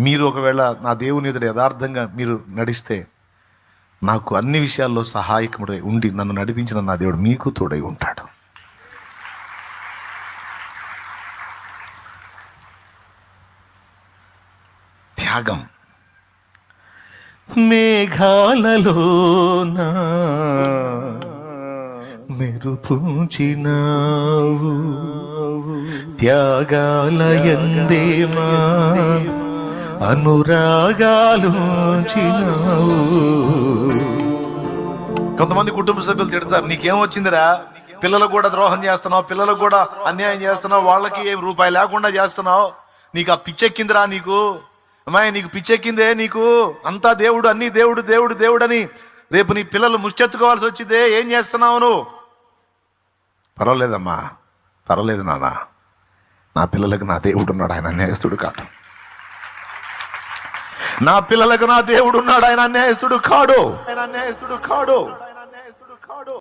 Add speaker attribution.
Speaker 1: మీరు ఒకవేళ నా దేవుని ఎదుట యథార్థంగా మీరు నడిస్తే నాకు అన్ని విషయాల్లో సహాయకుడై ఉండి నన్ను నడిపించిన నా దేవుడు మీకు తోడై ఉంటాడు. త్యాగం. మేఘాలలోన మెరుపుంచినావు, త్యాగాలయందేమా అనురాగాలుంచినావు. కొంతమంది కుటుంబ సభ్యులు తిడతారు, నీకేమొచ్చిందిరా, పిల్లలకు కూడా ద్రోహం చేస్తున్నావు, పిల్లలకు కూడా అన్యాయం చేస్తున్నావు, వాళ్ళకి ఏం రూపాయి లేకుండా చేస్తున్నావు, నీకు ఆ పిచ్చెక్కిందిరా, నీకు అమ్మాయి నీకు పిచ్చెక్కిందే, నీకు అంతా దేవుడు, అన్ని దేవుడు దేవుడు దేవుడు అని రేపు నీ పిల్లలు ముష్టెత్తుకోవాల్సి వచ్చిందే, ఏం చేస్తున్నావు నువ్వు? పర్వాలేదమ్మా, పర్వాలేదు నాన్న, నా పిల్లలకు నా దేవుడు ఉన్నాడు, ఆయన అన్యాయస్తుడు కాడు. నా పిల్లలకు నా దేవుడు ఉన్నాడు, ఆయన అన్యాయస్తుడు కాడు, ఆయన అన్యాయస్తుడు కాడు.